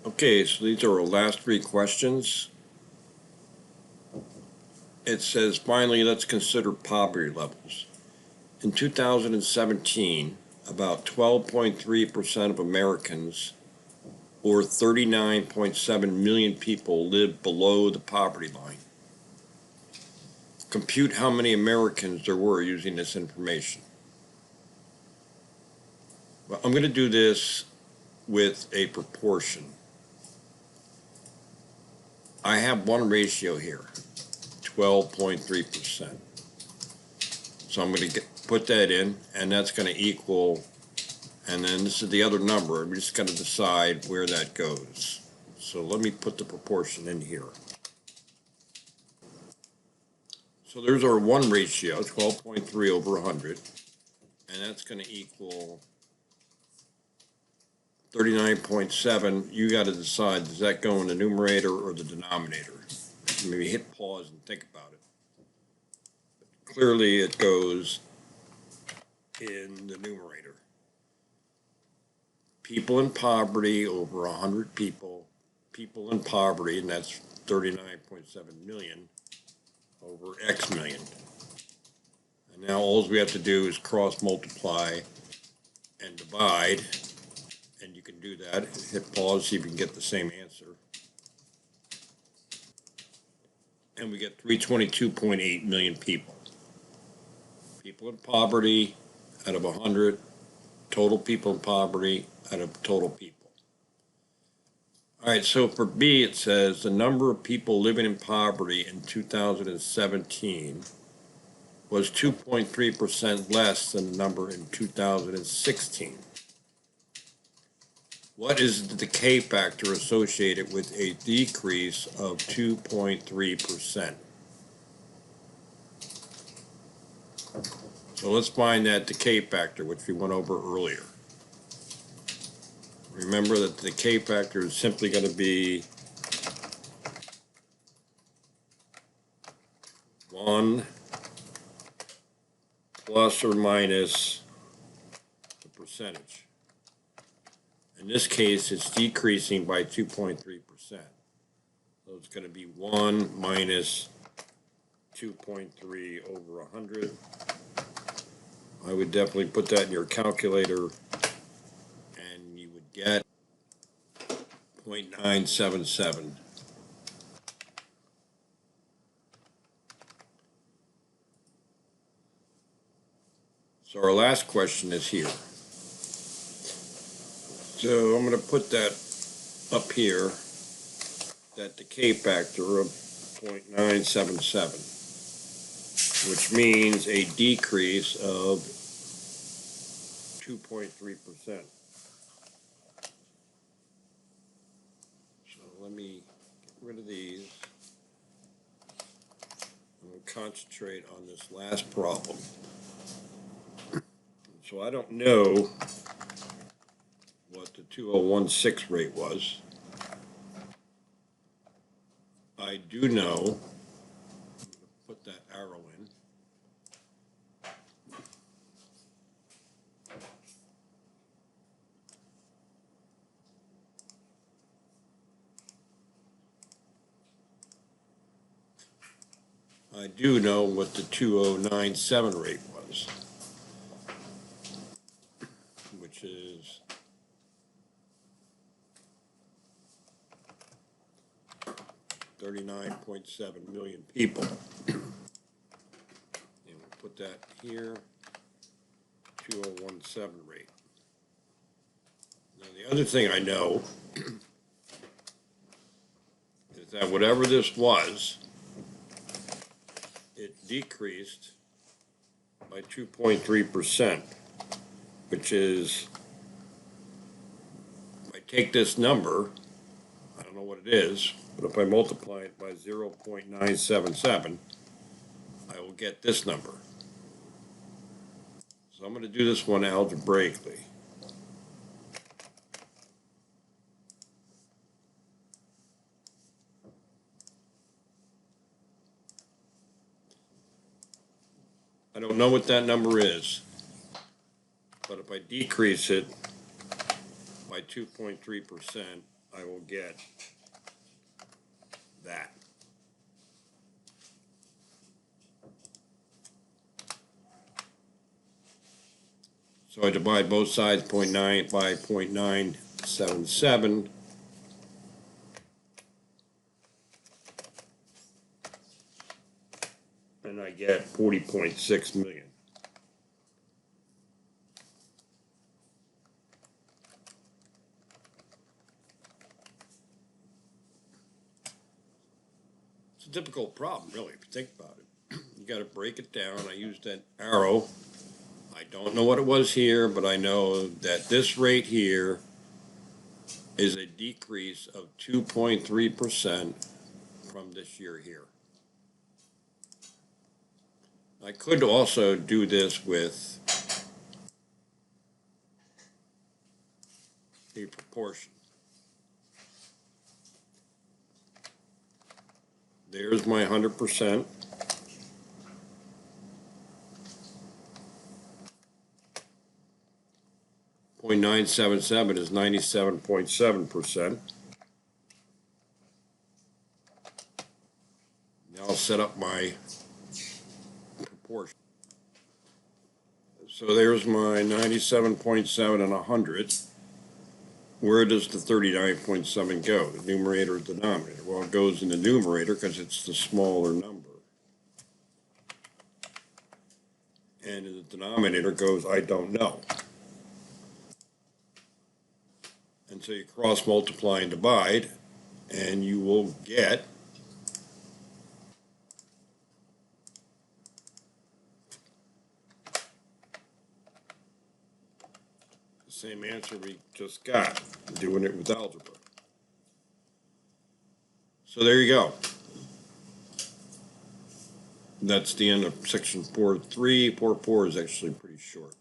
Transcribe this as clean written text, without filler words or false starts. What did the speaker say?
Okay, so these are our last three questions. It says, finally, let's consider poverty levels. In 2017, about 12.3% of Americans, or 39.7 million people, lived below the poverty line. Compute how many Americans there were using this information. Well, I'm going to do this with a proportion. I have one ratio here, 12.3%. So I'm going to put that in, and that's going to equal, and then this is the other number. We just got to decide where that goes. So let me put the proportion in here. So there's our one ratio, 12.3 over 100, and that's going to equal 39.7. You got to decide, does that go in the numerator or the denominator? Maybe hit pause and think about it. Clearly it goes in the numerator. People in poverty, over 100 people in poverty, and that's 39.7 million over X million. And now all we have to do is cross multiply and divide, and you can do that. Hit pause, see if you can get the same answer. And we get 322.8 million people. People in poverty out of 100, total people in poverty out of total people. All right, so for B, it says the number of people living in poverty in 2017 was 2.3% less than the number in 2016. What is the decay factor associated with a decrease of 2.3%? So let's find that decay factor, which we went over earlier. Remember that the decay factor is simply going to be 1 plus or minus the percentage. In this case, it's decreasing by 2.3%. So it's going to be 1 minus 2.3 over 100. I would definitely put that in your calculator, and you would get 0.977. So our last question is here. So I'm going to put that up here, that decay factor of 0.977, which means a decrease of 2.3%. So let me get rid of these. I'm going to concentrate on this last problem. So I don't know what the 2016 rate was. I do know, I'm going to put that arrow in. I do know what the 2097 rate was, which is 39.7 million people. And we'll put that here, 2017 rate. Now the other thing I know is that whatever this was, it decreased by 2.3%, which is, if I take this number, I don't know what it is, but if I multiply it by 0.977, I will get this number. So I'm going to do this one algebraically. I don't know what that number is, but if I decrease it by 2.3%, I will get that. So I divide both sides 0.9 by 0.977. And I get 40.6 million. It's a difficult problem, really, if you think about it. You got to break it down. I used that arrow. I don't know what it was here, but I know that this rate here is a decrease of 2.3% from this year here. I could also do this with a proportion. There's my 100%. .977 is 97.7%. Now I'll set up my proportion. So there's my 97.7 and 100. Where does the 39.7 go? The numerator or denominator? Well, it goes in the numerator because it's the smaller number. And in the denominator goes, I don't know. And so you cross multiply and divide, and you will get the same answer we just got, doing it with algebra. So there you go. That's the end of section 4.3. 4.4 is actually pretty short.